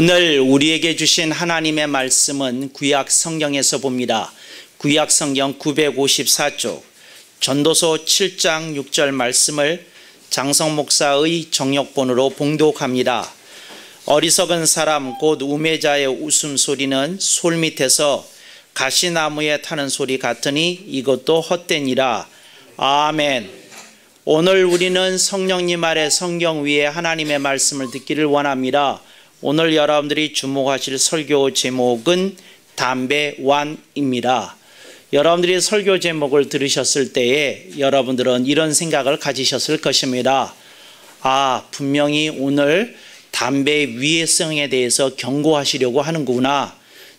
오늘 우리에게 주신 하나님의 말씀은 구약 성경에서 봅니다. 구약 성경 954쪽 전도서 7장 6절 말씀을 장성 목사의 정역본으로 봉독합니다. 어리석은 사람 곧 우매자의 웃음소리는 솔밑에서 가시나무에 타는 소리 같으니 이것도 헛되니라. 아멘. 오늘 우리는 성령님 아래 성경 위에 하나님의 말씀을 듣기를 원합니다. 오늘 여러분들이 주목하실 설교 제목은 담배완입니다. 여러분들이 설교 제목을 들으셨을 때에 여러분들은 이런 생각을 가지셨을 것입니다. 분명히 오늘 담배의 위해성에 대해서 경고하시려고 하는구나.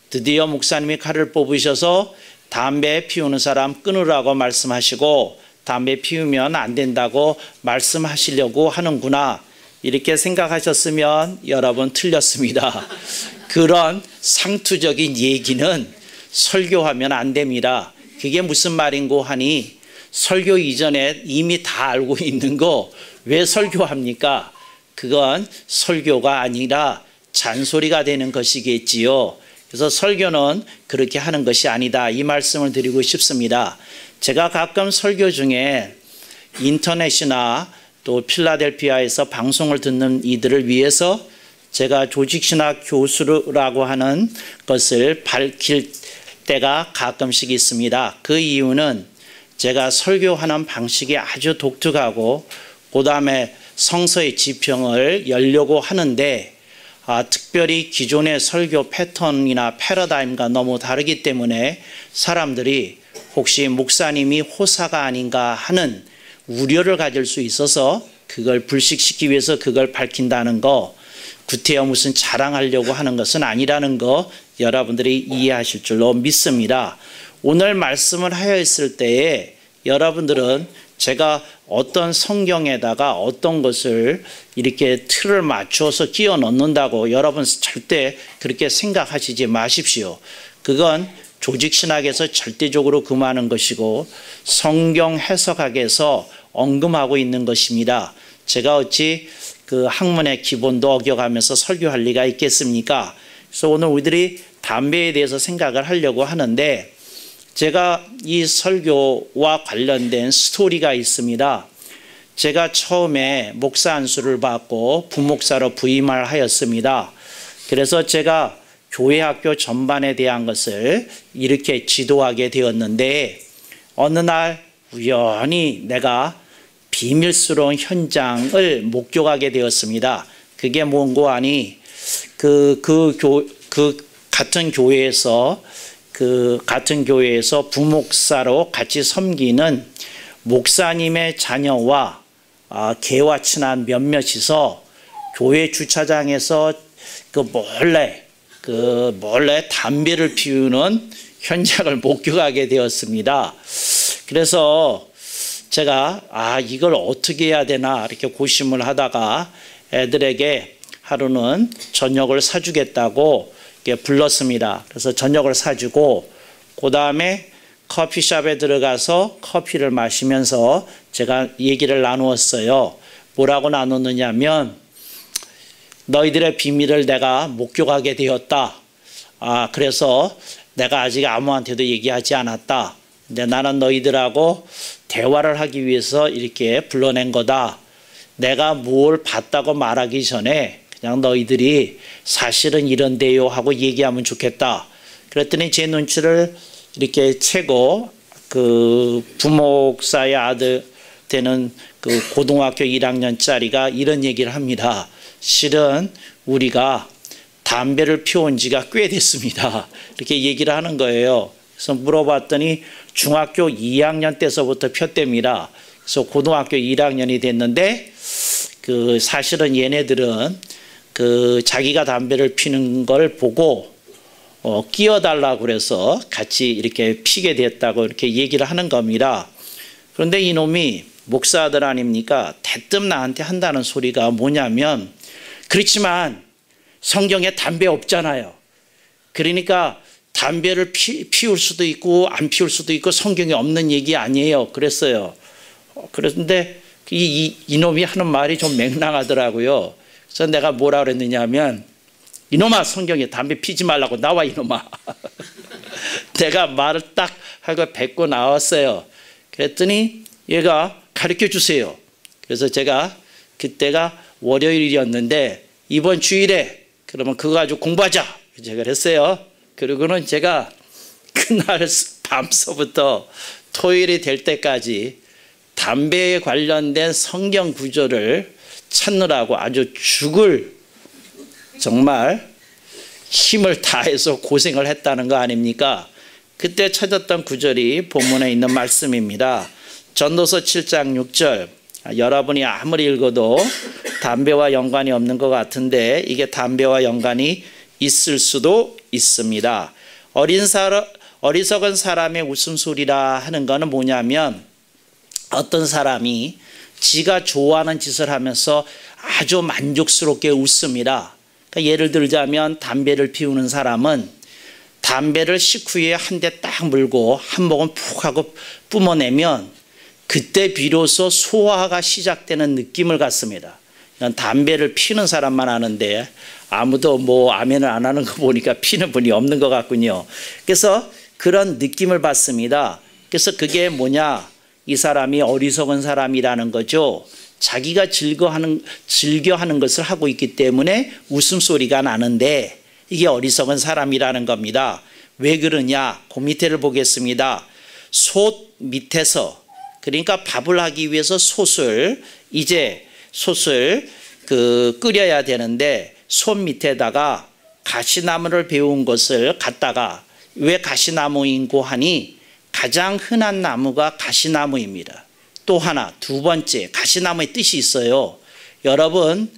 드디어 목사님이 칼을 뽑으셔서 담배 피우는 사람 끊으라고 말씀하시고 담배 피우면 안 된다고 말씀하시려고 하는구나. 이렇게 생각하셨으면 여러분 틀렸습니다. 그런 상투적인 얘기는 설교하면 안 됩니다. 그게 무슨 말인고 하니 설교 이전에 이미 다 알고 있는 거 왜 설교합니까? 그건 설교가 아니라 잔소리가 되는 것이겠지요. 그래서 설교는 그렇게 하는 것이 아니다. 이 말씀을 드리고 싶습니다. 제가 가끔 설교 중에 인터넷이나 또 필라델피아에서 방송을 듣는 이들을 위해서 제가 조직신학 교수라고 하는 것을 밝힐 때가 가끔씩 있습니다. 그 이유는 제가 설교하는 방식이 아주 독특하고 그 다음에 성서의 지평을 열려고 하는데 특별히 기존의 설교 패턴이나 패러다임과 너무 다르기 때문에 사람들이 혹시 목사님이 호사가 아닌가 하는 우려를 가질 수 있어서 그걸 불식시키기 위해서 그걸 밝힌다는 거, 구태여 무슨 자랑하려고 하는 것은 아니라는 거 여러분들이 이해하실 줄로 믿습니다. 오늘 말씀을 하였을 때에 여러분들은 제가 어떤 성경에다가 어떤 것을 이렇게 틀을 맞춰서 끼워 넣는다고 여러분 절대 그렇게 생각하시지 마십시오. 그건 조직신학에서 절대적으로 금하는 것이고 성경 해석학에서 언급하고 있는 것입니다. 제가 어찌 그 학문의 기본도 어겨가면서 설교할 리가 있겠습니까? 그래서 오늘 우리들이 담배에 대해서 생각을 하려고 하는데 제가 이 설교와 관련된 스토리가 있습니다. 제가 처음에 목사 안수를 받고 부목사로 부임을 하였습니다. 그래서 제가 교회 학교 전반에 대한 것을 이렇게 지도하게 되었는데 어느 날 우연히 내가 비밀스러운 현장을 목격하게 되었습니다. 그게 뭔고 하니 그 같은 교회에서 부목사로 같이 섬기는 목사님의 자녀와 개와 친한 몇몇이서 교회 주차장에서 몰래 담배를 피우는 현장을 목격하게 되었습니다. 그래서 제가 이걸 어떻게 해야 되나 이렇게 고심을 하다가 애들에게 하루는 저녁을 사주겠다고 이렇게 불렀습니다. 그래서 저녁을 사주고 그 다음에 커피숍에 들어가서 커피를 마시면서 제가 얘기를 나누었어요. 뭐라고 나눴느냐면 너희들의 비밀을 내가 목격하게 되었다. 그래서 내가 아직 아무한테도 얘기하지 않았다. 근데 나는 너희들하고 대화를 하기 위해서 이렇게 불러낸 거다. 내가 뭘 봤다고 말하기 전에 그냥 너희들이 사실은 이런데요 하고 얘기하면 좋겠다. 그랬더니 제 눈치를 이렇게 채고 그 부목사의 아들 되는 그 고등학교 1학년짜리가 이런 얘기를 합니다. 실은 우리가 담배를 피운 지가 꽤 됐습니다. 이렇게 얘기를 하는 거예요. 그래서 물어봤더니 중학교 2학년 때서부터 폈답니다. 그래서 고등학교 1학년이 됐는데 그 사실은 얘네들은 그 자기가 담배를 피는 걸 보고 끼워달라고 그래서 같이 이렇게 피게 됐다고 이렇게 얘기를 하는 겁니다. 그런데 이놈이 목사들 아닙니까? 대뜸 나한테 한다는 소리가 뭐냐면 그렇지만 성경에 담배 없잖아요. 그러니까 담배를 피울 수도 있고 안 피울 수도 있고 성경에 없는 얘기 아니에요. 그랬어요. 그런데 이놈이 하는 말이 좀 맹랑하더라고요. 그래서 내가 뭐라 그랬느냐 하면 이놈아, 성경에 담배 피지 말라고 나와 이놈아. 내가 말을 딱 하고 뱉고 나왔어요. 그랬더니 얘가 가르쳐 주세요. 그래서 제가 그때가 월요일이었는데 이번 주일에 그러면 그거 가지고 공부하자. 제가 그랬어요. 그리고는 제가 그날 밤서부터 토요일이 될 때까지 담배에 관련된 성경 구절을 찾느라고 아주 죽을 정말 힘을 다해서 고생을 했다는 거 아닙니까? 그때 찾았던 구절이 본문에 있는 말씀입니다. 전도서 7장 6절. 여러분이 아무리 읽어도 담배와 연관이 없는 것 같은데 이게 담배와 연관이 있을 수도 있습니다. 어리석은 사람의 웃음소리라 하는 것은 뭐냐면 어떤 사람이 지가 좋아하는 짓을 하면서 아주 만족스럽게 웃습니다. 그러니까 예를 들자면 담배를 피우는 사람은 담배를 식후에 한 대 딱 물고 한 모금 푹 하고 뿜어내면 그때 비로소 소화가 시작되는 느낌을 갖습니다. 담배를 피는 사람만 아는데 아무도 뭐 아멘을 안 하는 거 보니까 피는 분이 없는 것 같군요. 그래서 그런 느낌을 받습니다. 그래서 그게 뭐냐? 이 사람이 어리석은 사람이라는 거죠. 자기가 즐겨하는 것을 하고 있기 때문에 웃음소리가 나는데 이게 어리석은 사람이라는 겁니다. 왜 그러냐? 그 밑에를 보겠습니다. 솥 밑에서, 그러니까 밥을 하기 위해서 솥을 끓여야 되는데 솥 밑에다가 가시나무를 베운 것을 갖다가, 왜 가시나무인고 하니 가장 흔한 나무가 가시나무입니다. 또 하나, 두 번째, 가시나무의 뜻이 있어요. 여러분,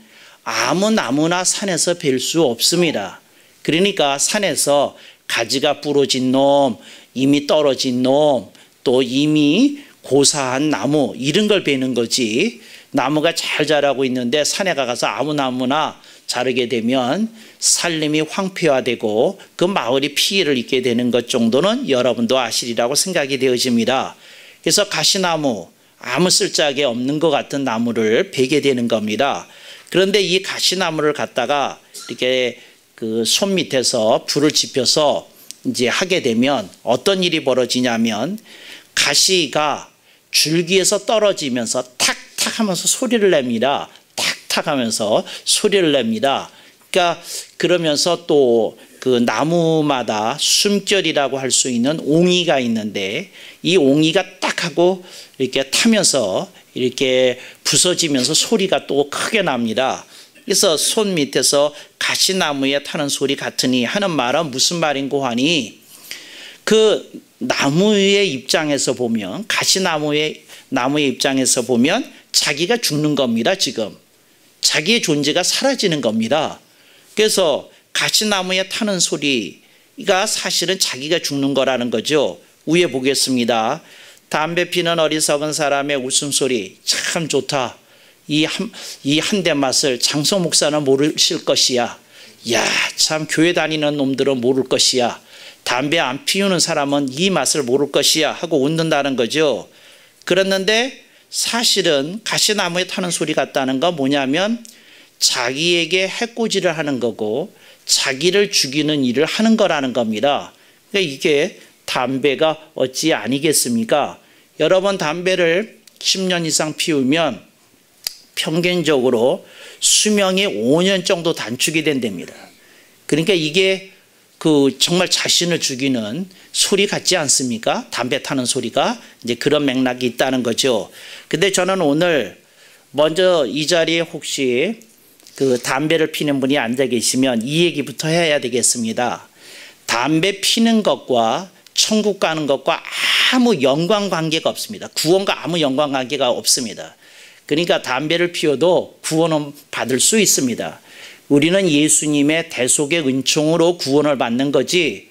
아무 나무나 산에서 벨 수 없습니다. 그러니까 산에서 가지가 부러진 놈, 이미 떨어진 놈, 또 이미 고사한 나무, 이런 걸 베는 거지. 나무가 잘 자라고 있는데 산에 가서 아무 나무나 자르게 되면 살림이 황폐화되고 그 마을이 피해를 입게 되는 것 정도는 여러분도 아시리라고 생각이 되어집니다. 그래서 가시나무, 아무 쓸데기 없는 것 같은 나무를 베게 되는 겁니다. 그런데 이 가시나무를 갖다가 이렇게 그 손 밑에서 불을 지펴서 이제 하게 되면 어떤 일이 벌어지냐면 가시가 줄기에서 떨어지면서 탁탁 하면서 소리를 냅니다. 탁탁 하면서 소리를 냅니다. 그러니까 그러면서 또 그 나무마다 숨결이라고 할 수 있는 옹이가 있는데 이 옹이가 딱 하고 이렇게 타면서 이렇게 부서지면서 소리가 또 크게 납니다. 그래서 손 밑에서 가시나무에 타는 소리 같으니 하는 말은 무슨 말인고 하니 그 나무의 입장에서 보면, 가시나무의 입장에서 보면 자기가 죽는 겁니다. 지금 자기의 존재가 사라지는 겁니다. 그래서 가시나무에 타는 소리가 사실은 자기가 죽는 거라는 거죠. 위에 보겠습니다. 담배 피는 어리석은 사람의 웃음소리 참 좋다. 이 한 대 맛을 장소 목사는 모르실 것이야. 야, 참 교회 다니는 놈들은 모를 것이야. 담배 안 피우는 사람은 이 맛을 모를 것이야 하고 웃는다는 거죠. 그랬는데 사실은 가시나무에 타는 소리 같다는 건 뭐냐면 자기에게 해코지를 하는 거고 자기를 죽이는 일을 하는 거라는 겁니다. 그러니까 이게 담배가 어찌 아니겠습니까? 여러분, 담배를 10년 이상 피우면 평균적으로 수명이 5년 정도 단축이 된답니다. 그러니까 이게 정말 자신을 죽이는 소리 같지 않습니까? 담배 타는 소리가 이제 그런 맥락이 있다는 거죠. 근데 저는 오늘 먼저 이 자리에 혹시 담배를 피는 분이 앉아 계시면 이 얘기부터 해야 되겠습니다. 담배 피는 것과 천국 가는 것과 아무 연관관계가 없습니다. 구원과 아무 연관관계가 없습니다. 그러니까 담배를 피워도 구원은 받을 수 있습니다. 우리는 예수님의 대속의 은총으로 구원을 받는 거지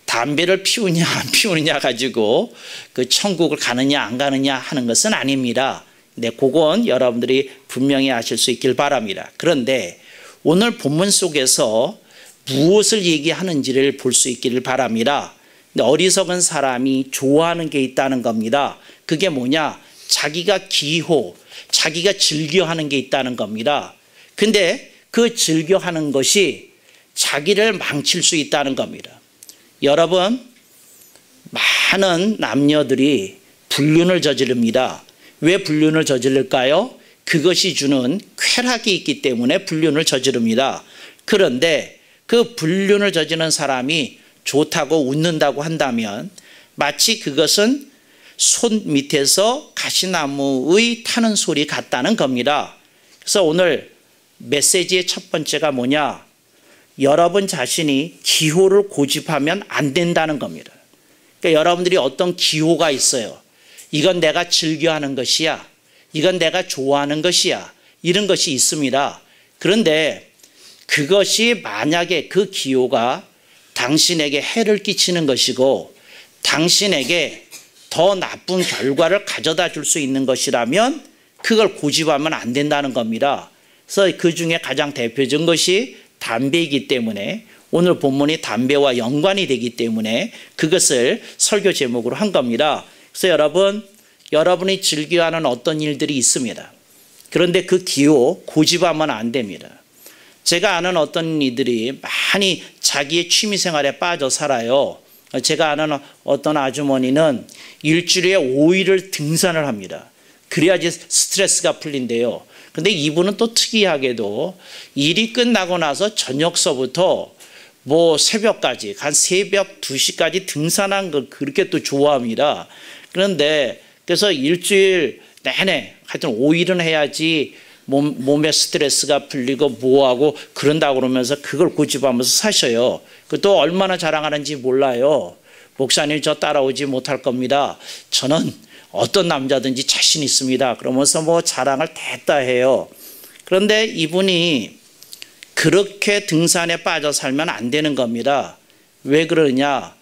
담배를 피우냐 안 피우느냐 가지고 그 천국을 가느냐 안 가느냐 하는 것은 아닙니다. 네, 그건 여러분들이 분명히 아실 수 있길 바랍니다. 그런데 오늘 본문 속에서 무엇을 얘기하는지를 볼 수 있기를 바랍니다. 근데 어리석은 사람이 좋아하는 게 있다는 겁니다. 그게 뭐냐? 자기가 자기가 즐겨하는 게 있다는 겁니다. 근데 그 즐겨하는 것이 자기를 망칠 수 있다는 겁니다. 여러분, 많은 남녀들이 불륜을 저지릅니다. 왜 불륜을 저지를까요? 그것이 주는 쾌락이 있기 때문에 불륜을 저지릅니다. 그런데 그 불륜을 저지르는 사람이 좋다고 웃는다고 한다면 마치 그것은 손 밑에서 가시나무의 타는 소리 같다는 겁니다. 그래서 오늘 메시지의 첫 번째가 뭐냐? 여러분 자신이 기호를 고집하면 안 된다는 겁니다. 그러니까 여러분들이 어떤 기호가 있어요. 이건 내가 즐겨하는 것이야. 이건 내가 좋아하는 것이야. 이런 것이 있습니다. 그런데 그것이 만약에 그 기호가 당신에게 해를 끼치는 것이고 당신에게 더 나쁜 결과를 가져다 줄 수 있는 것이라면 그걸 고집하면 안 된다는 겁니다. 그래서 그 중에 가장 대표적인 것이 담배이기 때문에 오늘 본문이 담배와 연관이 되기 때문에 그것을 설교 제목으로 한 겁니다. 그래서 여러분이 즐겨하는 어떤 일들이 있습니다. 그런데 그 기호 고집하면 안 됩니다. 제가 아는 어떤 이들이 많이 자기의 취미생활에 빠져 살아요. 제가 아는 어떤 아주머니는 일주일에 5일을 등산을 합니다. 그래야지 스트레스가 풀린대요. 근데 이분은 또 특이하게도 일이 끝나고 나서 저녁서부터 뭐 새벽까지, 한 새벽 2시까지 등산한 걸 그렇게 또 좋아합니다. 그런데 그래서 일주일 내내 하여튼 5일은 해야지 몸의 스트레스가 풀리고 뭐하고 그런다고 그러면서 그걸 고집하면서 사셔요. 또 얼마나 자랑하는지 몰라요. 목사님 저 따라오지 못할 겁니다. 저는 어떤 남자든지 자신 있습니다. 그러면서 뭐 자랑을 됐다 해요. 그런데 이분이 그렇게 등산에 빠져 살면 안 되는 겁니다. 왜 그러냐?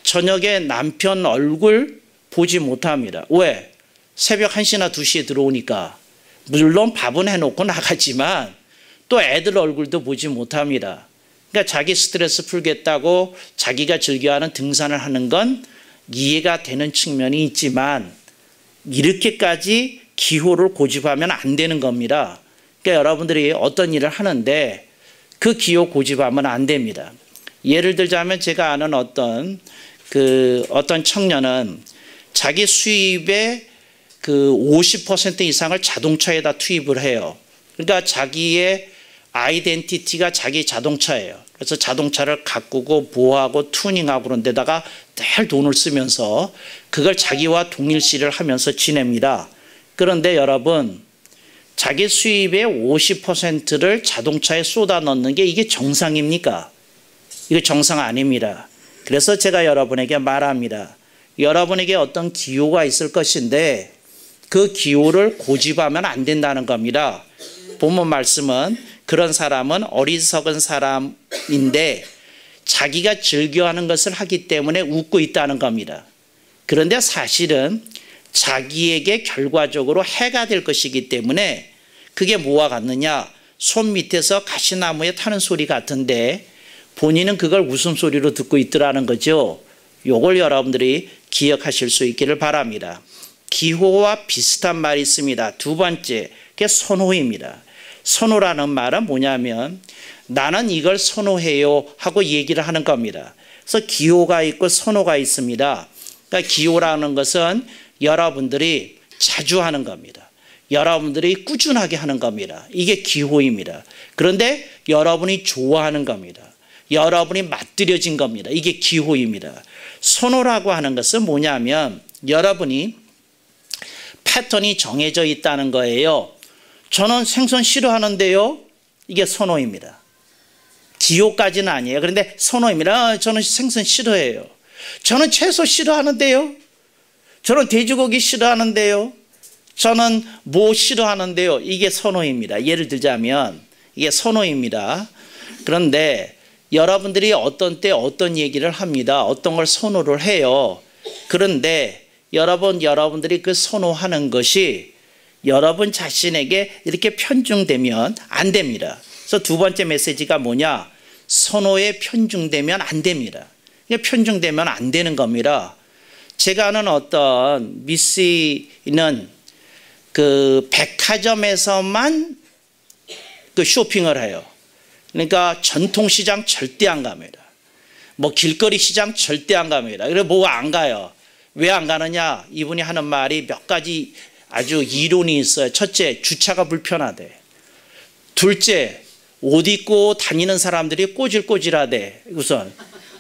저녁에 남편 얼굴 보지 못합니다. 왜? 새벽 1시나 2시에 들어오니까. 물론 밥은 해놓고 나가지만 또 애들 얼굴도 보지 못합니다. 그러니까 자기 스트레스 풀겠다고 자기가 즐겨하는 등산을 하는 건 이해가 되는 측면이 있지만 이렇게까지 기호를 고집하면 안 되는 겁니다. 그러니까 여러분들이 어떤 일을 하는데 그 기호 고집하면 안 됩니다. 예를 들자면 제가 아는 어떤 청년은 자기 수입의 그 50% 이상을 자동차에다 투입을 해요. 그러니까 자기의 아이덴티티가 자기 자동차예요. 그래서 자동차를 가꾸고 보호하고 튜닝하고 그런 데다가 늘 돈을 쓰면서 그걸 자기와 동일시를 하면서 지냅니다. 그런데 여러분, 자기 수입의 50%를 자동차에 쏟아 넣는 게 이게 정상입니까? 이거 정상 아닙니다. 그래서 제가 여러분에게 말합니다. 여러분에게 어떤 기호가 있을 것인데 그 기호를 고집하면 안 된다는 겁니다. 본문 말씀은 그런 사람은 어리석은 사람인데 자기가 즐겨하는 것을 하기 때문에 웃고 있다는 겁니다. 그런데 사실은 자기에게 결과적으로 해가 될 것이기 때문에 그게 뭐와 같느냐? 손 밑에서 가시나무에 타는 소리 같은데 본인은 그걸 웃음소리로 듣고 있더라는 거죠. 요걸 여러분들이 기억하실 수 있기를 바랍니다. 기호와 비슷한 말이 있습니다. 두 번째, 그게 선호입니다. 선호라는 말은 뭐냐면 나는 이걸 선호해요 하고 얘기를 하는 겁니다. 그래서 기호가 있고 선호가 있습니다. 그러니까 기호라는 것은 여러분들이 자주 하는 겁니다. 여러분들이 꾸준하게 하는 겁니다. 이게 기호입니다. 그런데 여러분이 좋아하는 겁니다. 여러분이 맛들여진 겁니다. 이게 기호입니다. 선호라고 하는 것은 뭐냐면 여러분이 패턴이 정해져 있다는 거예요. 저는 생선 싫어하는데요. 이게 선호입니다. 기호까지는 아니에요. 그런데 선호입니다. 저는 생선 싫어해요. 저는 채소 싫어하는데요. 저는 돼지고기 싫어하는데요. 저는 뭐 싫어하는데요. 이게 선호입니다. 예를 들자면 이게 선호입니다. 그런데 여러분들이 어떤 때 어떤 얘기를 합니다. 어떤 걸 선호를 해요. 그런데 여러분들이 그 선호하는 것이 여러분 자신에게 이렇게 편중되면 안 됩니다. 그래서 두 번째 메시지가 뭐냐? 선호에 편중되면 안 됩니다. 편중되면 안 되는 겁니다. 제가 아는 어떤 미씨는 그 백화점에서만 그 쇼핑을 해요. 그러니까 전통시장 절대 안 갑니다. 뭐 길거리 시장 절대 안 갑니다. 그래서 뭐가 안 가요. 왜 안 가느냐? 이분이 하는 말이 몇 가지 아주 이론이 있어요. 첫째, 주차가 불편하대. 둘째, 옷 입고 다니는 사람들이 꼬질꼬질하대. 우선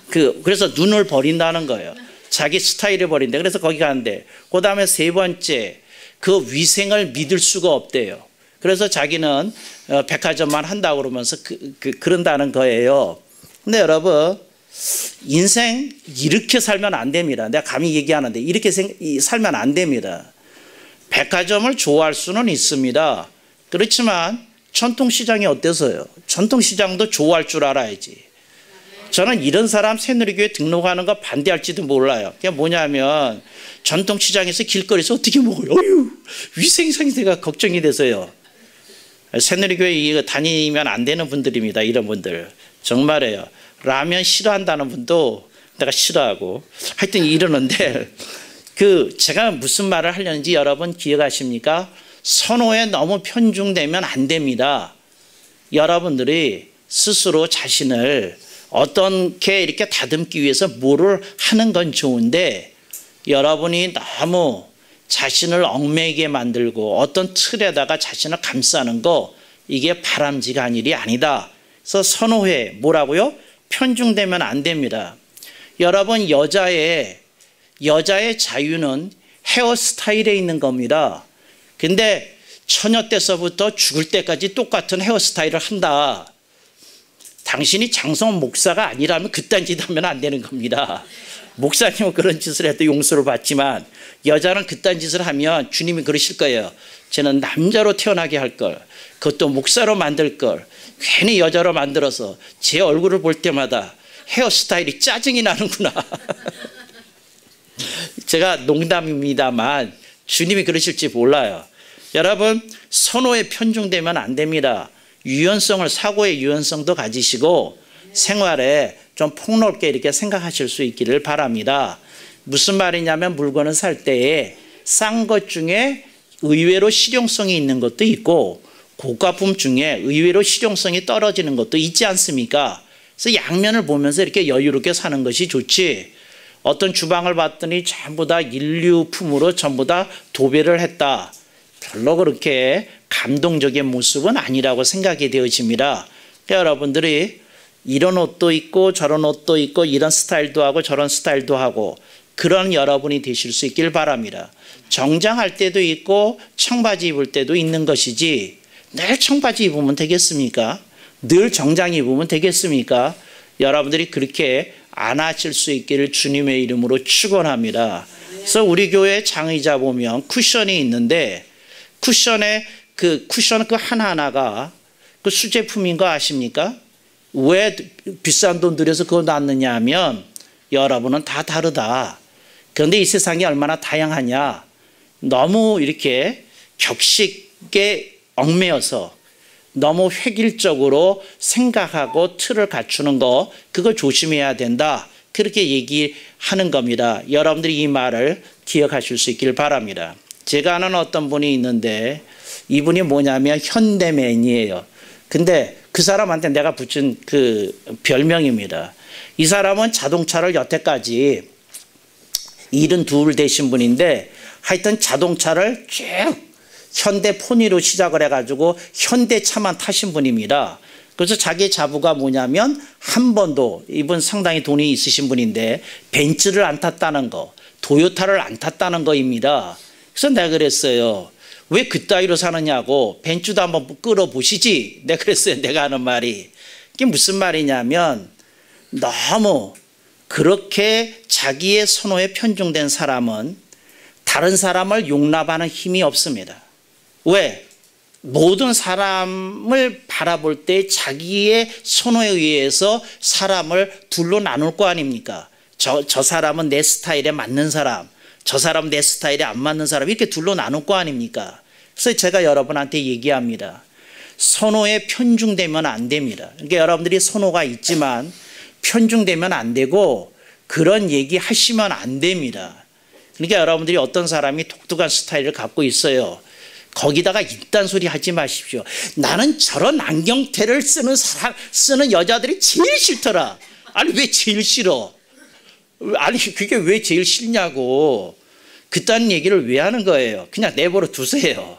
그래서 눈을 버린다는 거예요. 자기 스타일을 버린대. 그래서 거기 간대. 그 다음에 세 번째, 그 위생을 믿을 수가 없대요. 그래서 자기는 백화점만 한다고 그러면서 그런다는 거예요. 근데 여러분, 인생 이렇게 살면 안 됩니다. 내가 감히 얘기하는데 이렇게 살면 안 됩니다. 백화점을 좋아할 수는 있습니다. 그렇지만 전통시장이 어때서요? 전통시장도 좋아할 줄 알아야지. 저는 이런 사람 새누리교회 등록하는 거 반대할지도 몰라요. 그게 뭐냐면 전통시장에서 길거리에서 어떻게 먹어요? 어휴, 위생상태가 걱정이 돼서요. 새누리교회 이거 다니면 안 되는 분들입니다. 이런 분들. 정말이에요. 라면 싫어한다는 분도 내가 싫어하고 하여튼 이러는데 제가 무슨 말을 하려는지 여러분 기억하십니까? 선호에 너무 편중되면 안 됩니다. 여러분들이 스스로 자신을 어떻게 이렇게 다듬기 위해서 뭐를 하는 건 좋은데 여러분이 너무 자신을 얽매이게 만들고 어떤 틀에다가 자신을 감싸는 거 이게 바람직한 일이 아니다. 그래서 선호에 뭐라고요? 편중되면 안 됩니다. 여러분 여자의 자유는 헤어스타일에 있는 겁니다. 근데 처녀 때서부터 죽을 때까지 똑같은 헤어스타일을 한다. 당신이 장성 목사가 아니라면 그딴 짓 하면 안 되는 겁니다. 목사님은 그런 짓을 해도 용서를 받지만 여자는 그딴 짓을 하면 주님이 그러실 거예요. 쟤는 남자로 태어나게 할 걸. 그것도 목사로 만들 걸. 괜히 여자로 만들어서 제 얼굴을 볼 때마다 헤어스타일이 짜증이 나는구나. 제가 농담입니다만 주님이 그러실지 몰라요. 여러분 선호에 편중되면 안 됩니다. 사고의 유연성도 가지시고 생활에 좀 폭넓게 이렇게 생각하실 수 있기를 바랍니다. 무슨 말이냐면 물건을 살 때에 싼 것 중에 의외로 실용성이 있는 것도 있고 고가품 중에 의외로 실용성이 떨어지는 것도 있지 않습니까? 그래서 양면을 보면서 이렇게 여유롭게 사는 것이 좋지. 어떤 주방을 봤더니 전부 다 인류품으로 전부 다 도배를 했다. 별로 그렇게 감동적인 모습은 아니라고 생각이 되어집니다. 그러니까 여러분들이 이런 옷도 있고 저런 옷도 있고 이런 스타일도 하고 저런 스타일도 하고 그런 여러분이 되실 수 있길 바랍니다. 정장할 때도 있고 청바지 입을 때도 있는 것이지 늘 청바지 입으면 되겠습니까? 늘 정장 입으면 되겠습니까? 여러분들이 그렇게 안 하실 수 있기를 주님의 이름으로 축원합니다. 그래서 우리 교회 장의자 보면 쿠션이 있는데 쿠션 그 하나하나가 그 수제품인 거 아십니까? 왜 비싼 돈 들여서 그거 놨느냐 하면 여러분은 다 다르다. 그런데 이 세상이 얼마나 다양하냐. 너무 이렇게 격식에 얽매여서 너무 획일적으로 생각하고 틀을 갖추는 거 그거 조심해야 된다. 그렇게 얘기하는 겁니다. 여러분들이 이 말을 기억하실 수 있길 바랍니다. 제가 아는 어떤 분이 있는데 이분이 뭐냐면 현대맨이에요. 근데 그 사람한테 내가 붙인 그 별명입니다. 이 사람은 자동차를 여태까지 72 되신 분인데 하여튼 자동차를 쭉 현대포니로 시작을 해가지고 현대차만 타신 분입니다. 그래서 자기 자부가 뭐냐면 한 번도 이분 상당히 돈이 있으신 분인데 벤츠를 안 탔다는 거, 도요타를 안 탔다는 거입니다. 그래서 내가 그랬어요. 왜 그따위로 사느냐고 벤츠도 한번 끌어보시지. 내가 그랬어요. 내가 하는 말이. 이게 무슨 말이냐면 너무 그렇게 자기의 선호에 편중된 사람은 다른 사람을 용납하는 힘이 없습니다. 왜? 모든 사람을 바라볼 때 자기의 선호에 의해서 사람을 둘로 나눌 거 아닙니까? 저 사람은 내 스타일에 맞는 사람, 저 사람은 내 스타일에 안 맞는 사람 이렇게 둘로 나눌 거 아닙니까? 그래서 제가 여러분한테 얘기합니다. 선호에 편중되면 안 됩니다. 그러니까 여러분들이 선호가 있지만 편중되면 안 되고 그런 얘기 하시면 안 됩니다. 그러니까 여러분들이 어떤 사람이 독특한 스타일을 갖고 있어요. 거기다가 이딴 소리 하지 마십시오. 나는 저런 안경테를 쓰는 여자들이 제일 싫더라. 아니 왜 제일 싫어? 아니 그게 왜 제일 싫냐고. 그딴 얘기를 왜 하는 거예요? 그냥 내버려 두세요.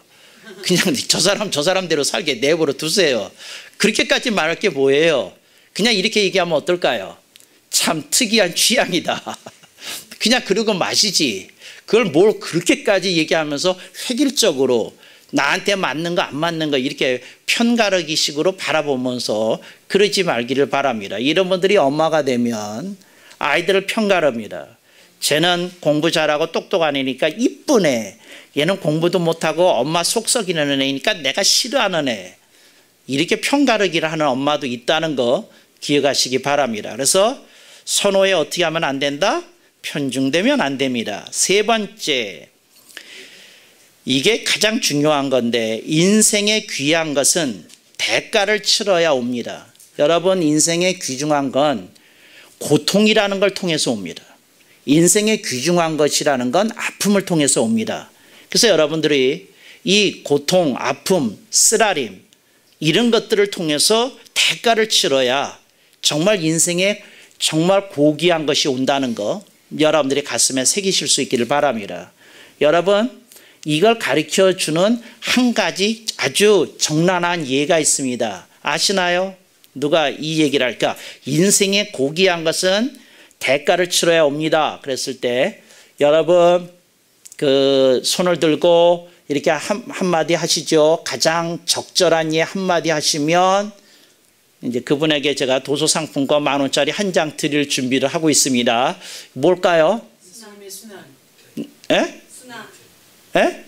그냥 저 사람대로 살게 내버려 두세요. 그렇게까지 말할 게 뭐예요? 그냥 이렇게 얘기하면 어떨까요? 참 특이한 취향이다. 그냥 그러고 마시지. 그걸 뭘 그렇게까지 얘기하면서 획일적으로 나한테 맞는 거 안 맞는 거 이렇게 편가르기 식으로 바라보면서 그러지 말기를 바랍니다. 이런 분들이 엄마가 되면 아이들을 편가릅니다. 쟤는 공부 잘하고 똑똑한 애니까 이쁜 애. 얘는 공부도 못하고 엄마 속 썩이는 애니까 내가 싫어하는 애. 이렇게 편가르기를 하는 엄마도 있다는 거 기억하시기 바랍니다. 그래서 선호에 어떻게 하면 안 된다? 편중되면 안 됩니다. 세 번째, 이게 가장 중요한 건데 인생의 귀한 것은 대가를 치러야 옵니다. 여러분 인생의 귀중한 건 고통이라는 걸 통해서 옵니다. 인생의 귀중한 것이라는 건 아픔을 통해서 옵니다. 그래서 여러분들이 이 고통, 아픔, 쓰라림 이런 것들을 통해서 대가를 치러야 정말 인생에 정말 고귀한 것이 온다는 거 여러분들이 가슴에 새기실 수 있기를 바랍니다. 여러분 이걸 가르쳐주는 한 가지 아주 적나라한 예가 있습니다. 아시나요? 누가 이 얘기를 할까? 인생의 고귀한 것은 대가를 치러야 옵니다. 그랬을 때 여러분 그 손을 들고 이렇게 한마디 하시죠. 가장 적절한 예 한마디 하시면 이제 그분에게 제가 도서상품권 10,000원짜리 한 장 드릴 준비를 하고 있습니다. 뭘까요? 순환. 예? 순환. 예?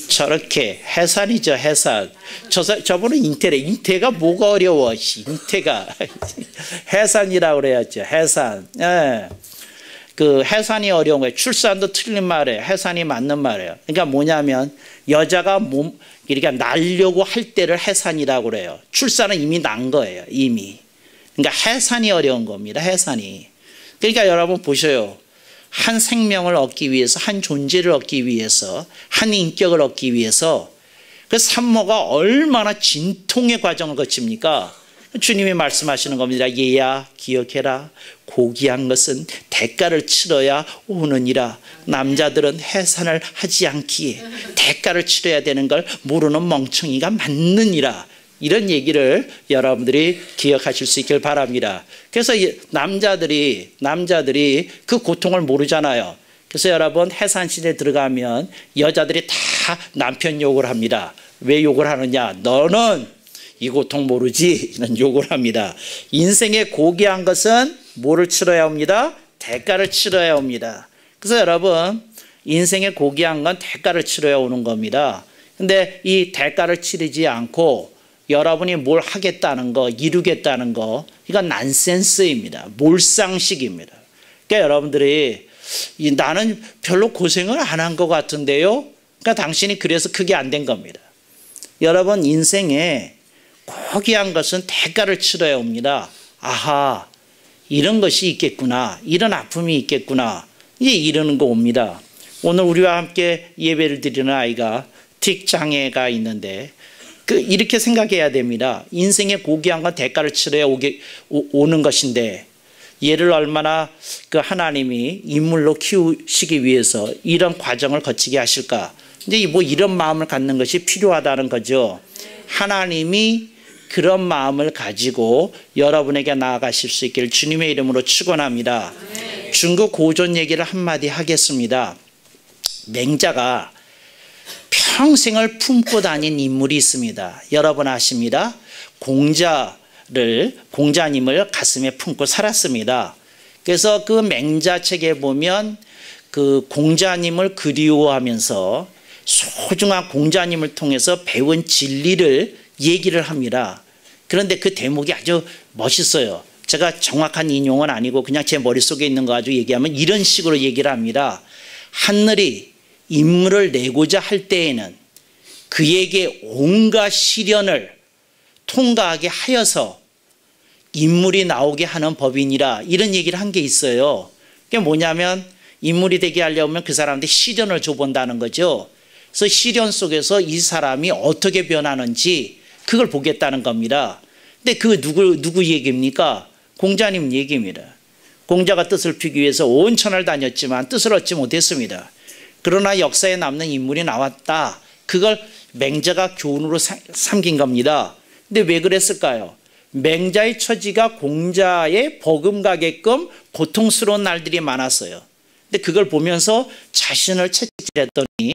저렇게 해산이죠. 해산. 저분은 잉태래. 잉태가 뭐가 어려워. 잉태가 해산이라고 그래야죠. 해산. 예. 그 해산이 어려운 거예요. 출산도 틀린 말이에요. 해산이 맞는 말이에요. 그러니까 뭐냐면 여자가 이렇게 낳으려고 할 때를 해산이라고 그래요. 출산은 이미 난 거예요. 이미. 그러니까 해산이 어려운 겁니다. 해산이. 그러니까 여러분 보셔요. 한 생명을 얻기 위해서, 한 존재를 얻기 위해서, 한 인격을 얻기 위해서 그 산모가 얼마나 진통의 과정을 거칩니까? 주님이 말씀하시는 겁니다. 얘야 기억해라. 고귀한 것은 대가를 치러야 오느니라. 남자들은 해산을 하지 않기에 대가를 치러야 되는 걸 모르는 멍청이가 맞느니라. 이런 얘기를 여러분들이 기억하실 수 있길 바랍니다. 그래서 남자들이 그 고통을 모르잖아요. 그래서 여러분 해산시대에 들어가면 여자들이 다 남편 욕을 합니다. 왜 욕을 하느냐? 너는 이 고통 모르지? 이런 욕을 합니다. 인생의 고귀한 것은 뭐를 치러야 옵니다? 대가를 치러야 옵니다. 그래서 여러분 인생의 고귀한 건 대가를 치러야 오는 겁니다. 근데 이 대가를 치르지 않고 여러분이 뭘 하겠다는 거, 이루겠다는 거, 이건 난센스입니다. 몰상식입니다. 그러니까 여러분들이 나는 별로 고생을 안 한 것 같은데요. 그러니까 당신이 그래서 그게 안 된 겁니다. 여러분 인생에 고귀한 것은 대가를 치러야 옵니다. 아하, 이런 것이 있겠구나. 이런 아픔이 있겠구나. 이제 이러는 거 옵니다. 오늘 우리와 함께 예배를 드리는 아이가 틱 장애가 있는데 이렇게 생각해야 됩니다. 인생의 고귀한 건 대가를 치러야 오는 것인데 얘를 얼마나 그 하나님이 인물로 키우시기 위해서 이런 과정을 거치게 하실까. 이제 뭐 이런 마음을 갖는 것이 필요하다는 거죠. 하나님이 그런 마음을 가지고 여러분에게 나아가실 수 있기를 주님의 이름으로 축원합니다. 중국 고전 얘기를 한마디 하겠습니다. 맹자가 평생을 품고 다닌 인물이 있습니다. 여러분 아십니다. 공자님을 가슴에 품고 살았습니다. 그래서 그 맹자 책에 보면 그 공자님을 그리워하면서 소중한 공자님을 통해서 배운 진리를 얘기를 합니다. 그런데 그 대목이 아주 멋있어요. 제가 정확한 인용은 아니고 그냥 제 머릿속에 있는 거 가지고 얘기하면 이런 식으로 얘기를 합니다. 하늘이 인물을 내고자 할 때에는 그에게 온갖 시련을 통과하게 하여서 인물이 나오게 하는 법이니라. 이런 얘기를 한 게 있어요. 그게 뭐냐면 인물이 되게 하려면 그 사람한테 시련을 줘본다는 거죠. 그래서 시련 속에서 이 사람이 어떻게 변하는지 그걸 보겠다는 겁니다. 근데 그 누구 얘기입니까? 공자님 얘기입니다. 공자가 뜻을 피기 위해서 온 천을 다녔지만 뜻을 얻지 못했습니다. 그러나 역사에 남는 인물이 나왔다. 그걸 맹자가 교훈으로 삼긴 겁니다. 근데 왜 그랬을까요? 맹자의 처지가 공자의 버금가게끔 고통스러운 날들이 많았어요. 근데 그걸 보면서 자신을 채찍질했더니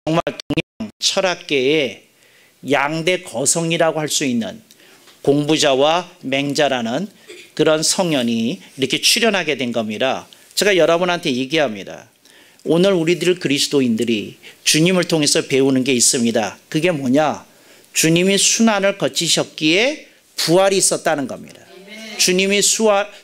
정말 동양 철학계의 양대 거성이라고 할 수 있는 공부자와 맹자라는 그런 성현이 이렇게 출현하게 된 겁니다. 제가 여러분한테 얘기합니다. 오늘 우리들 그리스도인들이 주님을 통해서 배우는 게 있습니다. 그게 뭐냐? 주님이 순환을 거치셨기에 부활이 있었다는 겁니다. 주님이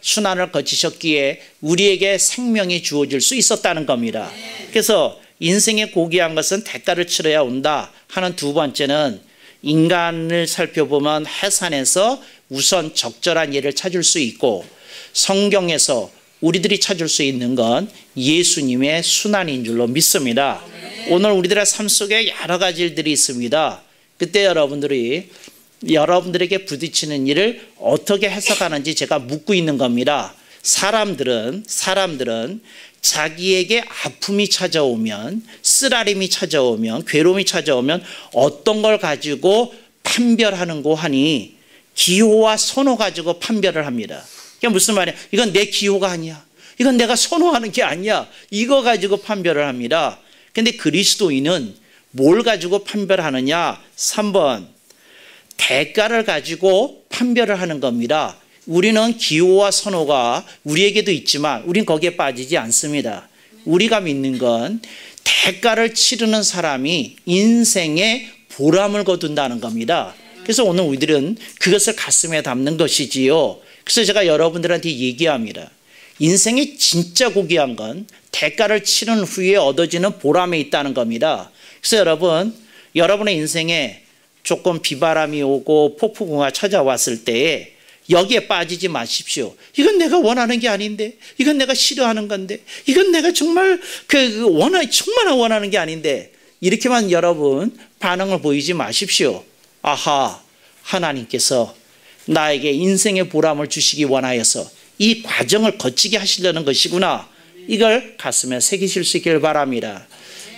순환을 거치셨기에 우리에게 생명이 주어질 수 있었다는 겁니다. 그래서 인생의 고귀한 것은 대가를 치러야 온다 하는 두 번째는 인간을 살펴보면 해산에서 우선 적절한 예를 찾을 수 있고 성경에서 우리들이 찾을 수 있는 건 예수님의 순환인 줄로 믿습니다. 오늘 우리들의 삶 속에 여러 가지 일들이 있습니다. 그때 여러분들에게 부딪히는 일을 어떻게 해석하는지 제가 묻고 있는 겁니다. 사람들은 자기에게 아픔이 찾아오면, 쓰라림이 찾아오면, 괴로움이 찾아오면 어떤 걸 가지고 판별하는고 하니 기호와 선호 가지고 판별을 합니다. 그게 무슨 말이야? 이건 내 기호가 아니야. 이건 내가 선호하는 게 아니야. 이거 가지고 판별을 합니다. 근데 그리스도인은 뭘 가지고 판별하느냐? 3번 대가를 가지고 판별을 하는 겁니다. 우리는 기호와 선호가 우리에게도 있지만 우린 거기에 빠지지 않습니다. 우리가 믿는 건 대가를 치르는 사람이 인생에 보람을 거둔다는 겁니다. 그래서 오늘 우리들은 그것을 가슴에 담는 것이지요. 그래서 제가 여러분들한테 얘기합니다. 인생이 진짜 고귀한 건 대가를 치른 후에 얻어지는 보람에 있다는 겁니다. 그래서 여러분의 인생에 조금 비바람이 오고 폭풍우가 찾아왔을 때에 여기에 빠지지 마십시오. 이건 내가 원하는 게 아닌데, 이건 내가 싫어하는 건데, 이건 내가 정말 정말 원하는 게 아닌데, 이렇게만 여러분 반응을 보이지 마십시오. 아하, 하나님께서 나에게 인생의 보람을 주시기 원하여서 이 과정을 거치게 하시려는 것이구나. 이걸 가슴에 새기실 수 있기를 바랍니다.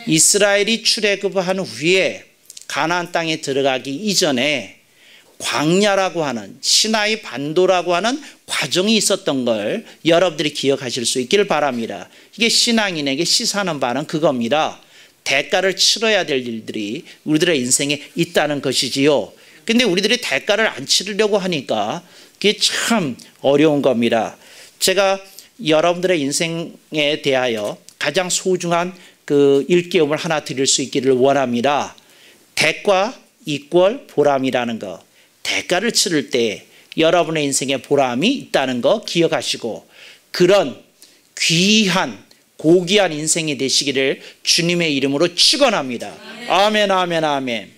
이스라엘이 출애굽한 후에 가나안 땅에 들어가기 이전에 광야라고 하는 시나이 반도라고 하는 과정이 있었던 걸 여러분들이 기억하실 수 있기를 바랍니다. 이게 신앙인에게 시사하는 바는 그겁니다. 대가를 치러야 될 일들이 우리들의 인생에 있다는 것이지요. 근데 우리들이 대가를 안 치르려고 하니까 그게 참 어려운 겁니다. 제가 여러분들의 인생에 대하여 가장 소중한 그 일깨움을 하나 드릴 수 있기를 원합니다. 대가 이퀄 보람이라는 거. 대가를 치를 때 여러분의 인생에 보람이 있다는 거 기억하시고 그런 귀한 고귀한 인생이 되시기를 주님의 이름으로 축원합니다. 아멘, 아멘, 아멘.